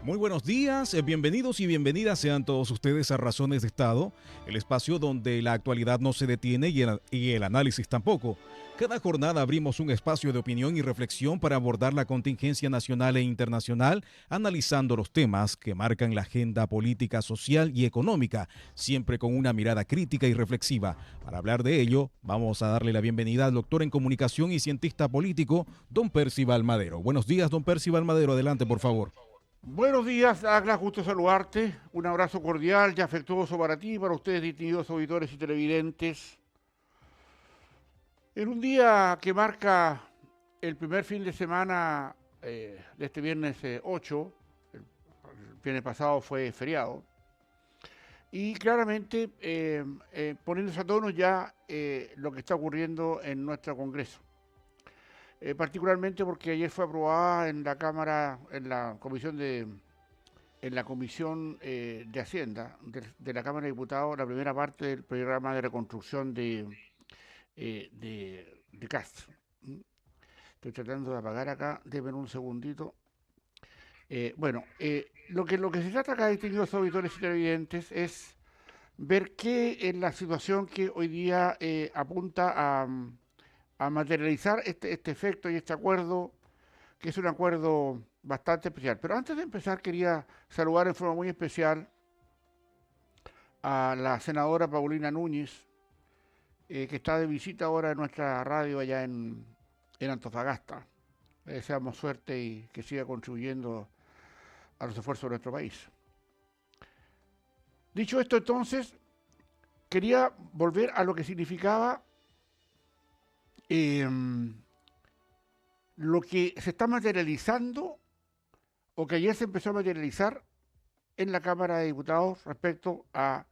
Muy buenos días, bienvenidos y bienvenidas sean todos ustedes a Razones de Estado, el espacio donde la actualidad no se detiene y el análisis tampoco. Cada jornada abrimos un espacio de opinión y reflexión para abordar la contingencia nacional e internacional, analizando los temas que marcan la agenda política, social y económica, siempre con una mirada crítica y reflexiva. Para hablar de ello, vamos a darle la bienvenida al doctor en comunicación y cientista político, don Percival Madero. Buenos días, don Percival Madero, adelante por favor. Buenos días, Douglas, gusto saludarte. Un abrazo cordial y afectuoso para ti y para ustedes, distinguidos auditores y televidentes. En un día que marca el primer fin de semana de este viernes 8, el viernes pasado fue feriado, y claramente poniéndose a tono ya lo que está ocurriendo en nuestro Congreso. Particularmente porque ayer fue aprobada en la Cámara, en la Comisión de Hacienda de la Cámara de Diputados, la primera parte del programa de reconstrucción de Castro. Estoy tratando de apagar acá, denme un segundito. Lo que se trata acá, distinguidos auditores y televidentes, es ver qué es la situación que hoy día apunta a materializar este efecto y este acuerdo, que es un acuerdo bastante especial. Pero antes de empezar, quería saludar en forma muy especial a la senadora Paulina Núñez, que está de visita ahora en nuestra radio allá en Antofagasta. Le deseamos suerte y que siga contribuyendo a los esfuerzos de nuestro país. Dicho esto, entonces, quería volver a lo que significaba lo que se está materializando o que ayer se empezó a materializar en la Cámara de Diputados respecto a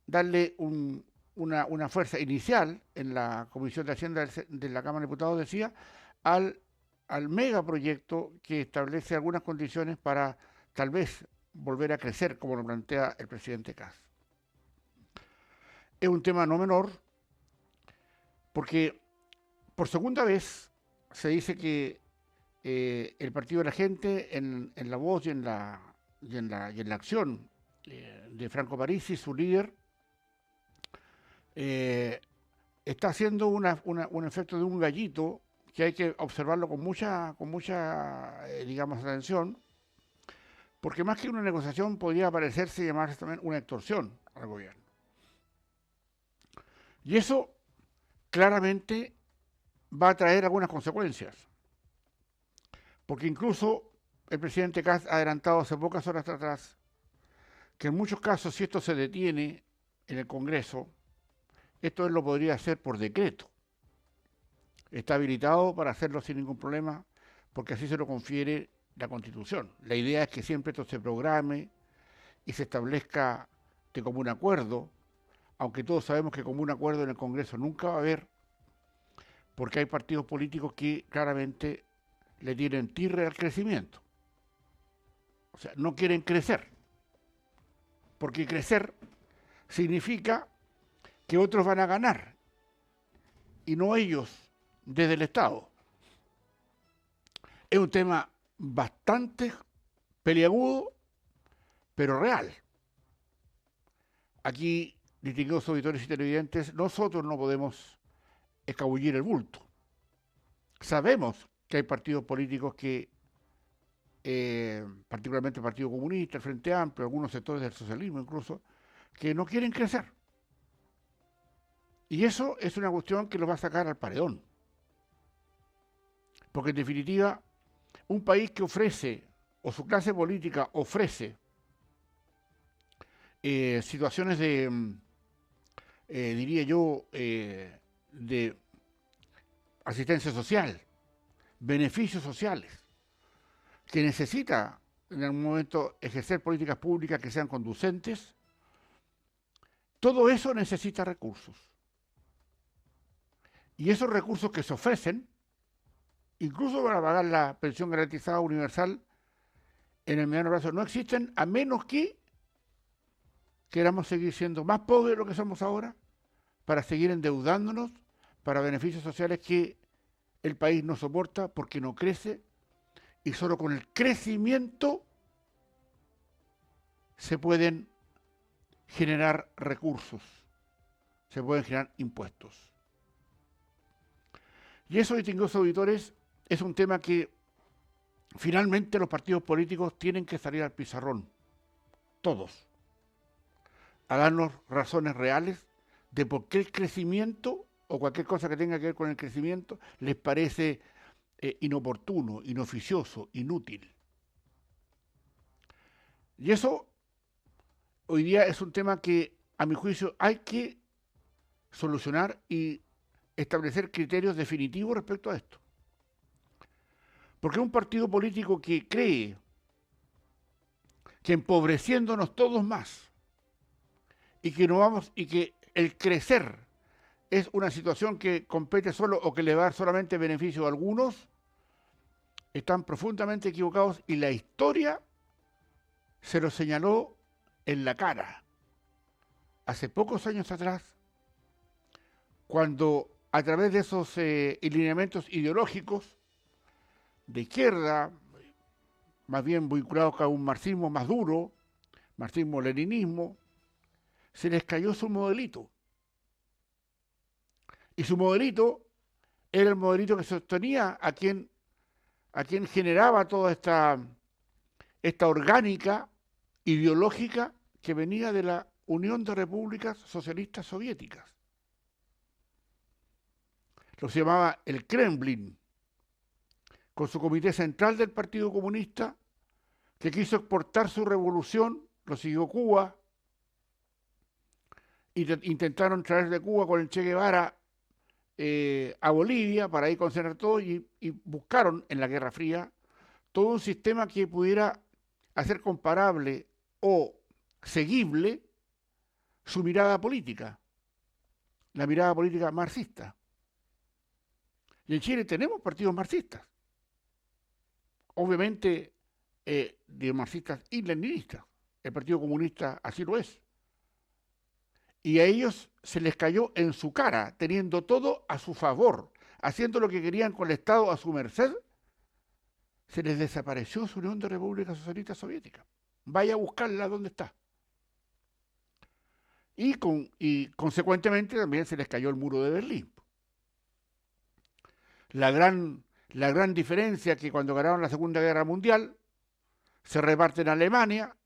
darle una fuerza inicial en la Comisión de Hacienda de la Cámara de Diputados, decía, al megaproyecto que establece algunas condiciones para tal vez volver a crecer, como lo plantea el presidente Kast. Es un tema no menor, porque por segunda vez se dice que el Partido de la Gente, en la voz y en la acción de Franco Parisi, su líder, está haciendo un efecto de un gallito que hay que observarlo con mucha digamos, atención, porque más que una negociación podría parecerse llamarse también una extorsión al gobierno. Y eso claramente va a traer algunas consecuencias, porque incluso el presidente Kast ha adelantado hace pocas horas atrás que en muchos casos, si esto se detiene en el Congreso, esto él lo podría hacer por decreto. Está habilitado para hacerlo sin ningún problema, porque así se lo confiere la Constitución. La idea es que siempre esto se programe y se establezca de común acuerdo, aunque todos sabemos que común acuerdo en el Congreso nunca va a haber, porque hay partidos políticos que claramente le tienen tirre al crecimiento. O sea, no quieren crecer, porque crecer significa que otros van a ganar, y no ellos desde el Estado. Es un tema bastante peliagudo, pero real. Aquí, distinguidos auditores y televidentes, nosotros no podemos escabullir el bulto. Sabemos que hay partidos políticos que, particularmente el Partido Comunista, el Frente Amplio, algunos sectores del socialismo incluso, que no quieren crecer. Y eso es una cuestión que lo va a sacar al paredón. Porque en definitiva, un país que ofrece, o su clase política ofrece, situaciones de, diría yo, de asistencia social, beneficios sociales, que necesita en algún momento ejercer políticas públicas que sean conducentes, todo eso necesita recursos. Y esos recursos que se ofrecen, incluso para pagar la pensión garantizada universal en el mediano plazo, no existen a menos que queramos seguir siendo más pobres de lo que somos ahora, para seguir endeudándonos para beneficios sociales que el país no soporta porque no crece, y solo con el crecimiento se pueden generar recursos, se pueden generar impuestos. Y eso, distinguidos auditores, es un tema que finalmente los partidos políticos tienen que salir al pizarrón, todos, a darnos razones reales de por qué el crecimiento o cualquier cosa que tenga que ver con el crecimiento les parece inoportuno, inoficioso, inútil. Y eso hoy día es un tema que, a mi juicio, hay que solucionar y establecer criterios definitivos respecto a esto. Porque un partido político que cree que empobreciéndonos todos más y que no vamos y que el crecer es una situación que compete solo o que le va a dar solamente beneficio a algunos, están profundamente equivocados y la historia se lo señaló en la cara. Hace pocos años atrás, cuando a través de esos lineamientos ideológicos de izquierda, más bien vinculados a un marxismo más duro, marxismo-leninismo, se les cayó su modelito. Y su modelito era el modelito que sostenía a quien generaba toda esta orgánica ideológica que venía de la Unión de Repúblicas Socialistas Soviéticas. Lo se llamaba el Kremlin, con su comité central del Partido Comunista, que quiso exportar su revolución, lo siguió Cuba, intentaron traer de Cuba con el Che Guevara a Bolivia para ahí concentrar todo y buscaron en la Guerra Fría todo un sistema que pudiera hacer comparable o seguible su mirada política, la mirada política marxista. Y en Chile tenemos partidos marxistas, obviamente de marxistas y leninistas. El Partido Comunista así lo es. Y a ellos se les cayó en su cara, teniendo todo a su favor, haciendo lo que querían con el Estado a su merced, se les desapareció su Unión de Repúblicas Socialistas Soviéticas. Vaya a buscarla donde está. Y consecuentemente también se les cayó el muro de Berlín. La gran diferencia es que cuando ganaron la Segunda Guerra Mundial, se reparten Alemania,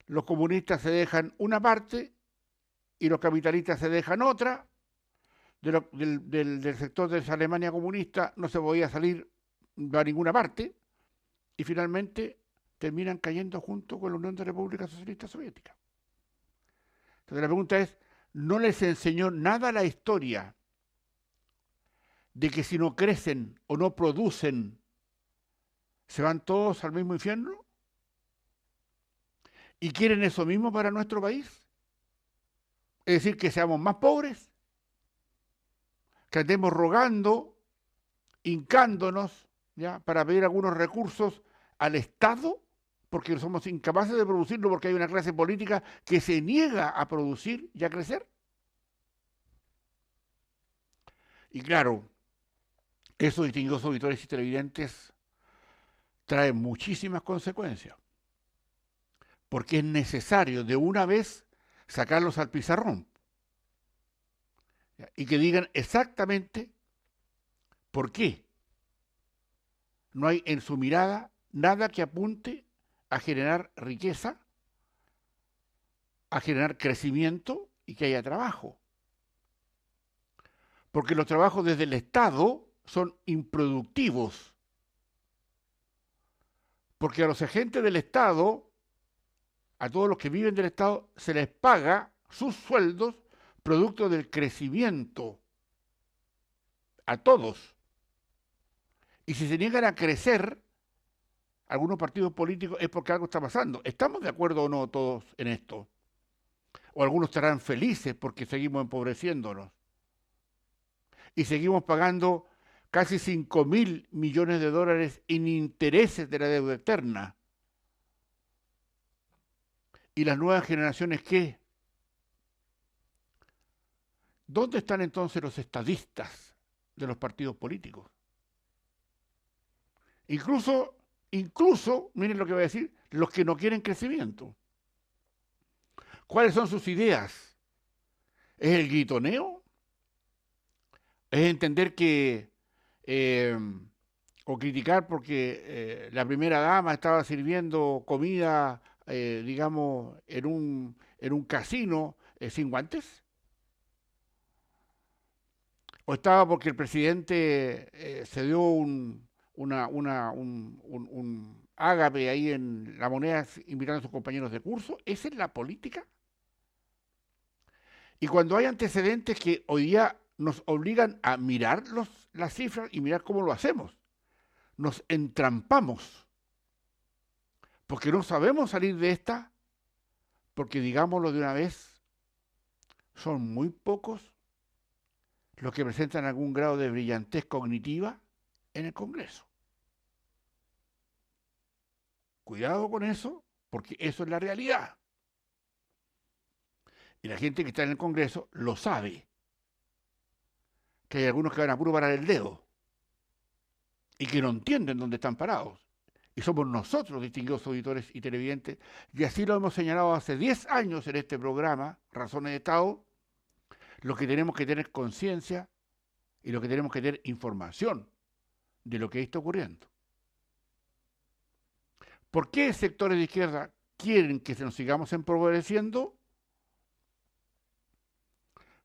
los comunistas se dejan una parte y los capitalistas se dejan otra. Del sector de esa Alemania comunista no se podía salir a ninguna parte y finalmente terminan cayendo junto con la Unión de Repúblicas Socialistas Soviéticas. Entonces la pregunta es, ¿no les enseñó nada la historia de que si no crecen o no producen, se van todos al mismo infierno? ¿Y quieren eso mismo para nuestro país? Es decir, que seamos más pobres, que andemos rogando, hincándonos, ¿ya?, para pedir algunos recursos al Estado, porque somos incapaces de producirlo porque hay una clase política que se niega a producir y a crecer. Y claro, eso, distinguidos auditores y televidentes, trae muchísimas consecuencias, porque es necesario de una vez sacarlos al pizarrón y que digan exactamente por qué no hay en su mirada nada que apunte a generar riqueza, a generar crecimiento y que haya trabajo. Porque los trabajos desde el Estado son improductivos. Porque a los agentes del Estado, a todos los que viven del Estado, se les paga sus sueldos producto del crecimiento. A todos. Y si se niegan a crecer, algunos partidos políticos, es porque algo está pasando. ¿Estamos de acuerdo o no todos en esto? O algunos estarán felices porque seguimos empobreciéndonos. Y seguimos pagando casi 5.000 millones de dólares en intereses de la deuda externa. ¿Y las nuevas generaciones qué? ¿Dónde están entonces los estadistas de los partidos políticos? Incluso, miren lo que voy a decir, los que no quieren crecimiento. ¿Cuáles son sus ideas? ¿Es el gritoneo? ¿Es entender que o criticar porque la primera dama estaba sirviendo comida, digamos, en un casino sin guantes? ¿O estaba porque el presidente se dio un ágape ahí en la moneda invitando a sus compañeros de curso? ¿Esa es la política? Y cuando hay antecedentes que hoy día nos obligan a mirar las cifras y mirar cómo lo hacemos, nos entrampamos, porque no sabemos salir de esta, porque digámoslo de una vez, son muy pocos los que presentan algún grado de brillantez cognitiva en el Congreso. Cuidado con eso, porque eso es la realidad. Y la gente que está en el Congreso lo sabe, que hay algunos que van a puro parar el dedo y que no entienden dónde están parados. Y somos nosotros, distinguidos auditores y televidentes, y así lo hemos señalado hace 10 años en este programa, Razones de Estado, lo que tenemos que tener conciencia y lo que tenemos que tener información de lo que está ocurriendo. ¿Por qué sectores de izquierda quieren que se nos sigamos empobreciendo?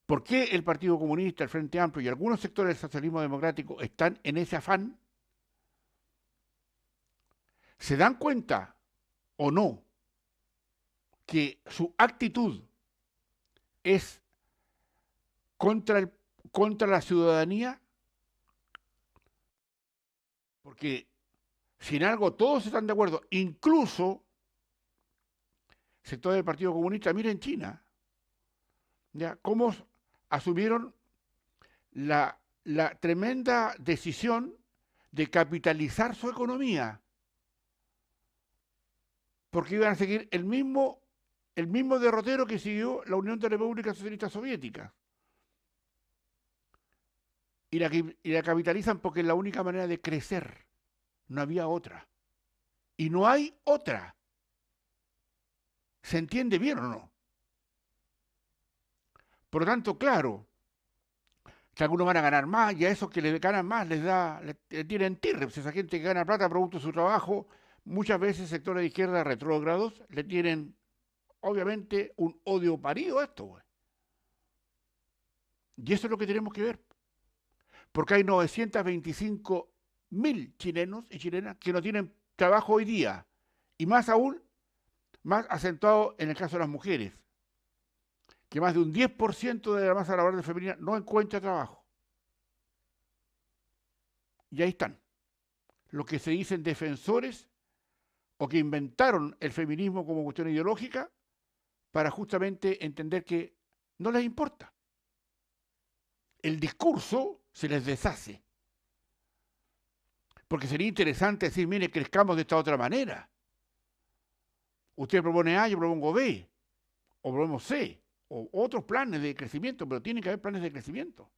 ¿Por qué el Partido Comunista, el Frente Amplio y algunos sectores del socialismo democrático están en ese afán? ¿Se dan cuenta o no que su actitud es contra la ciudadanía? Porque si en algo todos están de acuerdo, incluso sectores del Partido Comunista, miren China, ¿ya? Cómo asumieron la tremenda decisión de capitalizar su economía, porque iban a seguir el mismo derrotero que siguió la Unión de Repúblicas Socialistas Soviéticas. Y la capitalizan porque es la única manera de crecer. No había otra. Y no hay otra. ¿Se entiende bien o no? Por lo tanto, claro, que algunos van a ganar más y a esos que les ganan más les tienen tirres. Esa gente que gana plata producto de su trabajo, muchas veces sectores de izquierda retrógrados le tienen, obviamente, un odio parido a esto, güey. Y eso es lo que tenemos que ver. Porque hay 925.000 chilenos y chilenas que no tienen trabajo hoy día. Y más aún, más acentuado en el caso de las mujeres, que más de un 10% de la masa laboral femenina no encuentra trabajo. Y ahí están, los que se dicen defensores o que inventaron el feminismo como cuestión ideológica para justamente entender que no les importa. El discurso se les deshace. Porque sería interesante decir, mire, crezcamos de esta otra manera. Usted propone A, yo propongo B, o proponemos C, o otros planes de crecimiento, pero tiene que haber planes de crecimiento.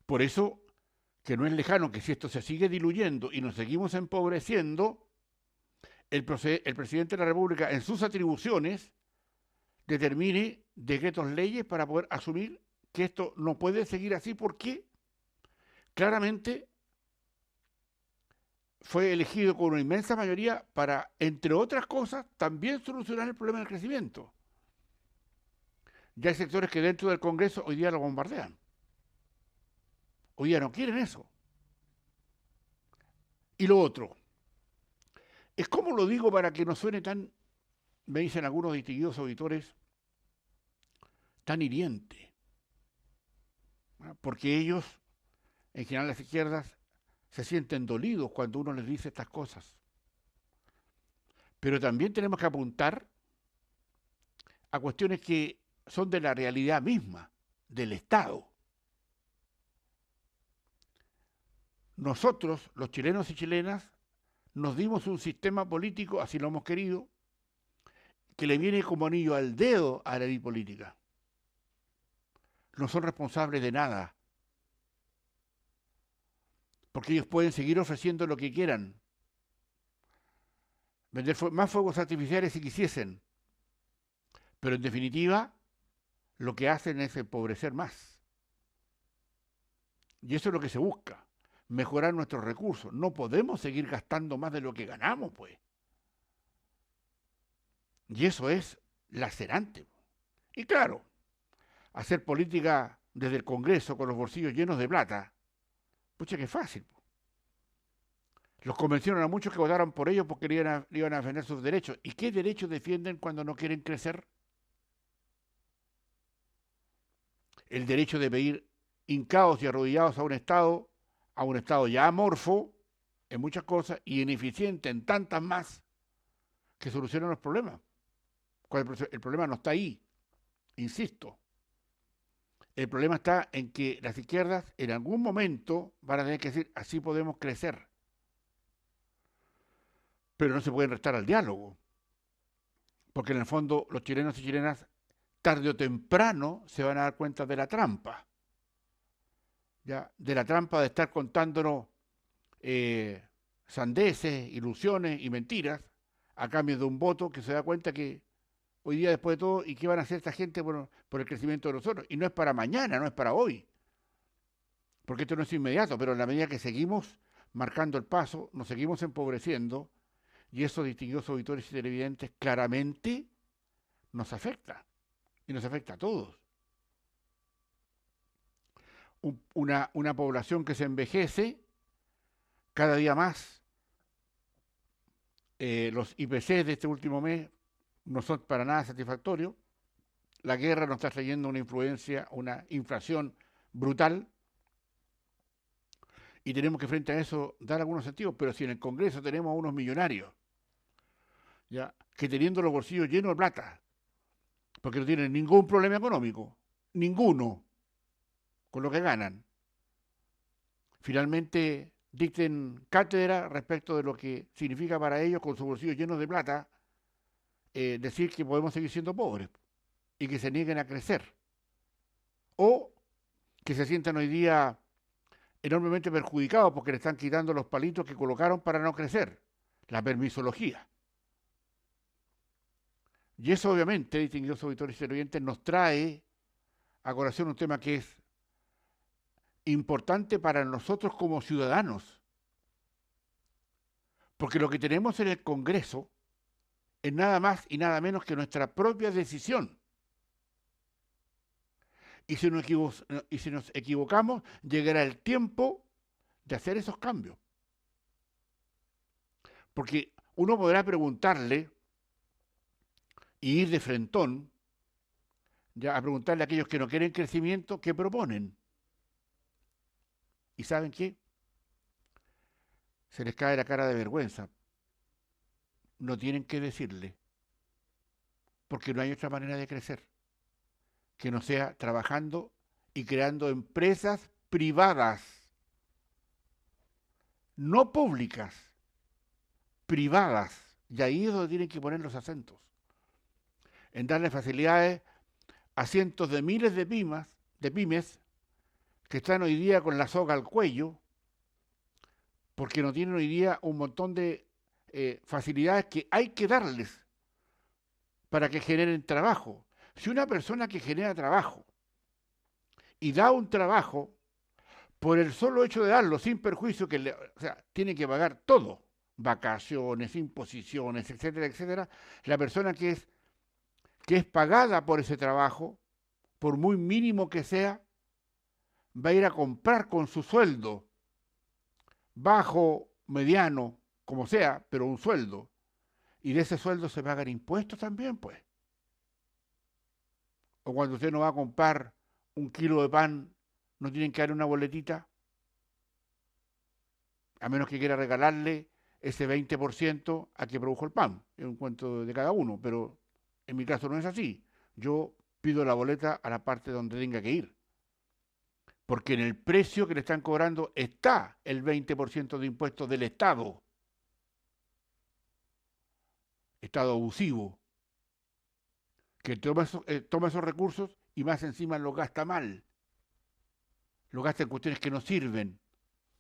Por eso que no es lejano que si esto se sigue diluyendo y nos seguimos empobreciendo, el presidente de la República en sus atribuciones determine decretos leyes para poder asumir que esto no puede seguir así porque claramente fue elegido con una inmensa mayoría para, entre otras cosas, también solucionar el problema del crecimiento. Ya hay sectores que dentro del Congreso hoy día lo bombardean. Hoy día no quieren eso. Y lo otro, es como lo digo para que no suene tan, me dicen algunos distinguidos auditores, tan hiriente. Porque ellos, en general las izquierdas, se sienten dolidos cuando uno les dice estas cosas. Pero también tenemos que apuntar a cuestiones que son de la realidad misma, del Estado. Nosotros, los chilenos y chilenas, nos dimos un sistema político, así lo hemos querido, que le viene como anillo al dedo a la élite política. No son responsables de nada. Porque ellos pueden seguir ofreciendo lo que quieran. Vender más fuegos artificiales si quisiesen. Pero en definitiva, lo que hacen es empobrecer más. Y eso es lo que se busca, mejorar nuestros recursos. No podemos seguir gastando más de lo que ganamos, pues. Y eso es lacerante. Y claro, hacer política desde el Congreso con los bolsillos llenos de plata, pucha que fácil. Los convencieron a muchos que votaran por ellos porque iban a defender sus derechos. ¿Y qué derechos defienden cuando no quieren crecer? El derecho de pedir hincados y arrodillados a un Estado ya amorfo en muchas cosas y ineficiente en tantas más que solucionan los problemas. El problema no está ahí, insisto. El problema está en que las izquierdas en algún momento van a tener que decir, así podemos crecer. Pero no se pueden restar al diálogo. Porque en el fondo los chilenos y chilenas tarde o temprano se van a dar cuenta de la trampa. ¿Ya? De la trampa de estar contándonos sandeces, ilusiones y mentiras a cambio de un voto que se da cuenta que hoy día, después de todo, ¿y qué van a hacer esta gente por el crecimiento de nosotros? Y no es para mañana, no es para hoy, porque esto no es inmediato, pero en la medida que seguimos marcando el paso, nos seguimos empobreciendo, y eso, distinguidos auditores y televidentes, claramente nos afecta, y nos afecta a todos. Una población que se envejece cada día más. Los IPC de este último mes no son para nada satisfactorios. La guerra nos está trayendo una inflación brutal. Y tenemos que frente a eso dar algunos sentidos. Pero si en el Congreso tenemos a unos millonarios, ¿ya? Que teniendo los bolsillos llenos de plata, porque no tienen ningún problema económico, ninguno, con lo que ganan, finalmente dicten cátedra respecto de lo que significa para ellos, con sus bolsillos llenos de plata, decir que podemos seguir siendo pobres y que se nieguen a crecer. O que se sientan hoy día enormemente perjudicados porque le están quitando los palitos que colocaron para no crecer, la permisología. Y eso obviamente, distinguidos auditores y televidentes, nos trae a colación un tema que es importante para nosotros como ciudadanos. Porque lo que tenemos en el Congreso es nada más y nada menos que nuestra propia decisión. Y si nos equivocamos, llegará el tiempo de hacer esos cambios. Porque uno podrá preguntarle y ir de frentón, ya a preguntarle a aquellos que no quieren crecimiento, ¿qué proponen? ¿Y saben qué? Se les cae la cara de vergüenza. No tienen que decirle, porque no hay otra manera de crecer que no sea trabajando y creando empresas privadas, no públicas, privadas. Y ahí es donde tienen que poner los acentos, en darle facilidades a cientos de miles de pymes que están hoy día con la soga al cuello, porque no tienen hoy día un montón de facilidades que hay que darles para que generen trabajo. Si una persona que genera trabajo y da un trabajo, por el solo hecho de darlo, sin perjuicio tiene que pagar todo, vacaciones, imposiciones, etcétera, etcétera, la persona que es pagada por ese trabajo, por muy mínimo que sea, va a ir a comprar con su sueldo, bajo, mediano, como sea, pero un sueldo, y de ese sueldo se pagan impuestos también, pues. O cuando usted no va a comprar un kilo de pan, ¿no tienen que dar una boletita? A menos que quiera regalarle ese 20% a que produjo el pan. Es un cuento de cada uno, pero en mi caso no es así. Yo pido la boleta a la parte donde tenga que ir. Porque en el precio que le están cobrando está el 20% de impuestos del Estado. Estado abusivo, que toma esos recursos y más encima los gasta mal. Los gasta en cuestiones que no sirven,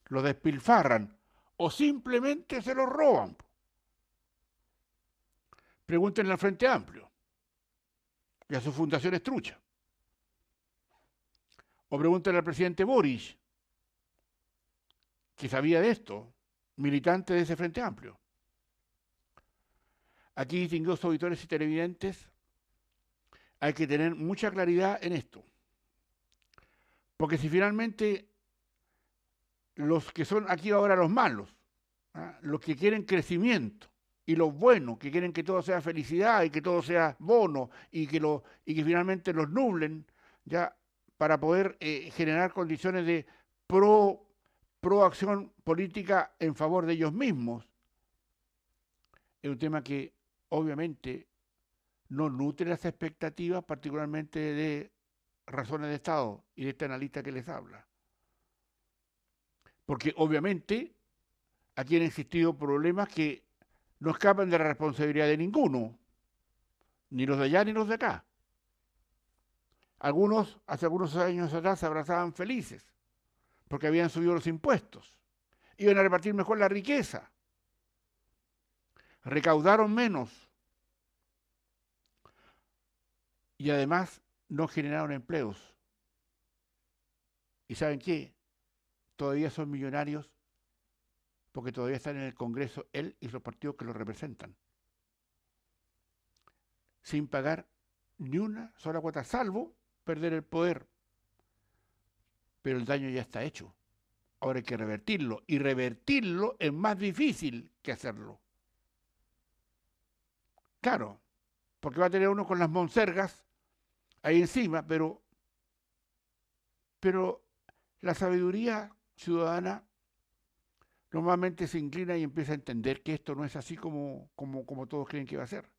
los despilfarran o simplemente se los roban. Pregúntenle al Frente Amplio. y a sus fundaciones truchas. O pregúntale al presidente Boric, que sabía de esto, militante de ese Frente Amplio. Aquí, distinguidos auditores y televidentes, hay que tener mucha claridad en esto. Porque si finalmente los que son aquí ahora los malos, los que quieren crecimiento, y los buenos, que quieren que todo sea felicidad y que todo sea bono, y que finalmente los nublen, ya para poder generar condiciones de pro acción política en favor de ellos mismos, es un tema que obviamente no nutre las expectativas, particularmente de razones de Estado y de este analista que les habla. Porque obviamente aquí han existido problemas que no escapan de la responsabilidad de ninguno, ni los de allá ni los de acá. Algunos, hace algunos años atrás, se abrazaban felices porque habían subido los impuestos, iban a repartir mejor la riqueza, recaudaron menos y además no generaron empleos. ¿Y saben qué? Todavía son millonarios porque todavía están en el Congreso él y los partidos que los representan, sin pagar ni una sola cuota, salvo perder el poder. Pero el daño ya está hecho. Ahora hay que revertirlo, y revertirlo es más difícil que hacerlo. Claro, porque va a tener uno con las monsergas ahí encima, pero la sabiduría ciudadana normalmente se inclina y empieza a entender que esto no es así como todos creen que va a ser.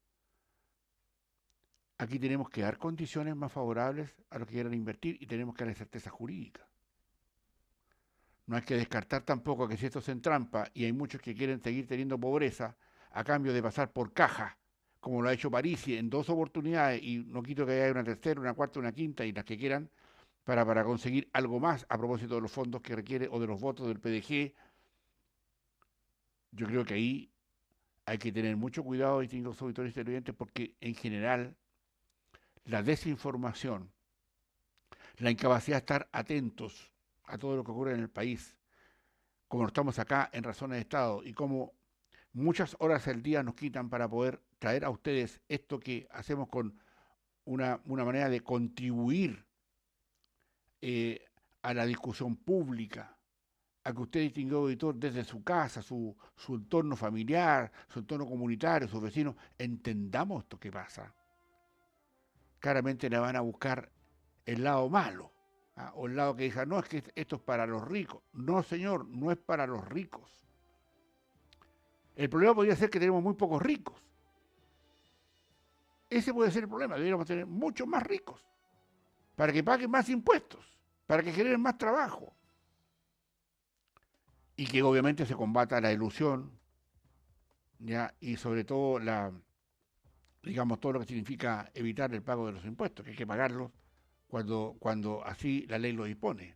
Aquí tenemos que dar condiciones más favorables a los que quieran invertir y tenemos que darle certeza jurídica. No hay que descartar tampoco que si esto se entrampa y hay muchos que quieren seguir teniendo pobreza a cambio de pasar por caja, como lo ha hecho Parisi en 2 oportunidades, y no quito que haya una tercera, una cuarta, una quinta y las que quieran, para conseguir algo más a propósito de los fondos que requiere o de los votos del PDG. Yo creo que ahí hay que tener mucho cuidado, distintos auditores y televidentes, porque en general la desinformación, la incapacidad de estar atentos a todo lo que ocurre en el país, como estamos acá en Razones de Estado, y como muchas horas al día nos quitan para poder traer a ustedes esto que hacemos con una manera de contribuir a la discusión pública, a que usted, distinguido auditor, desde su casa, su entorno familiar, su entorno comunitario, sus vecinos, entendamos esto que pasa. Claramente le van a buscar el lado malo, o el lado que diga, no, es que esto es para los ricos. No, señor, no es para los ricos. El problema podría ser que tenemos muy pocos ricos. Ese puede ser el problema, deberíamos tener muchos más ricos, para que paguen más impuestos, para que generen más trabajo. Y que obviamente se combata la ilusión, ¿ya? Y sobre todo digamos, todo lo que significa evitar el pago de los impuestos, que hay que pagarlos cuando así la ley lo dispone.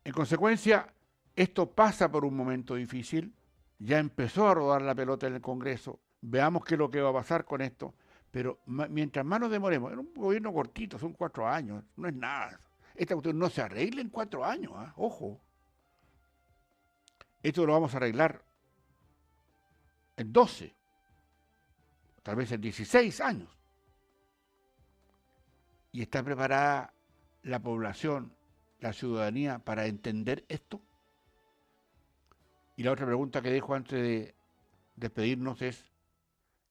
En consecuencia, esto pasa por un momento difícil, ya empezó a rodar la pelota en el Congreso, veamos qué es lo que va a pasar con esto, pero mientras más nos demoremos, en un gobierno cortito, son 4 años, no es nada. Esta cuestión no se arregla en 4 años, ojo. Esto lo vamos a arreglar en 12, tal vez en 16 años. ¿Y está preparada la población, la ciudadanía, para entender esto? Y la otra pregunta que dejo antes de despedirnos es,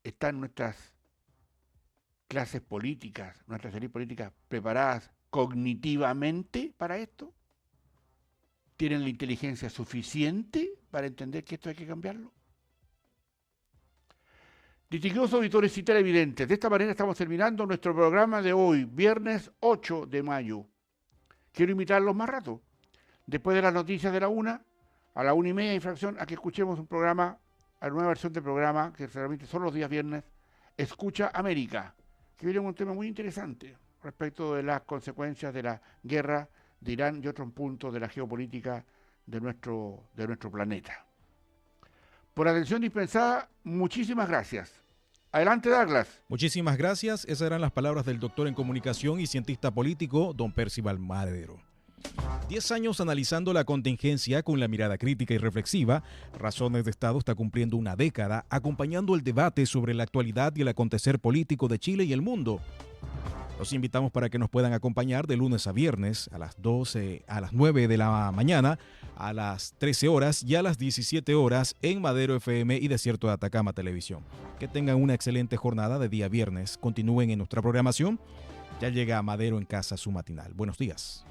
¿están nuestras clases políticas, nuestras élites políticas preparadas cognitivamente para esto? ¿Tienen la inteligencia suficiente para entender que esto hay que cambiarlo? Distinguidos auditores y televidentes, de esta manera estamos terminando nuestro programa de hoy, viernes 8 de mayo. Quiero invitarlos más rato, después de las noticias de la 1, a la 1:30 infracción, a que escuchemos un programa, a la nueva versión del programa, que realmente son los días viernes, Escucha América, que viene un tema muy interesante respecto de las consecuencias de la guerra de Irán y otros puntos de la geopolítica de nuestro planeta. Por atención dispensada, muchísimas gracias. Adelante, Douglas. Muchísimas gracias. Esas eran las palabras del doctor en comunicación y cientista político, don Percival Madero. 10 años analizando la contingencia con la mirada crítica y reflexiva, Razones de Estado está cumpliendo una década acompañando el debate sobre la actualidad y el acontecer político de Chile y el mundo. Los invitamos para que nos puedan acompañar de lunes a viernes a las 12, a las 9 de la mañana, a las 13 horas y a las 17 horas en Madero FM y Desierto de Atacama Televisión. Que tengan una excelente jornada de día viernes. Continúen en nuestra programación. Ya llega Madero en Casa, su matinal. Buenos días.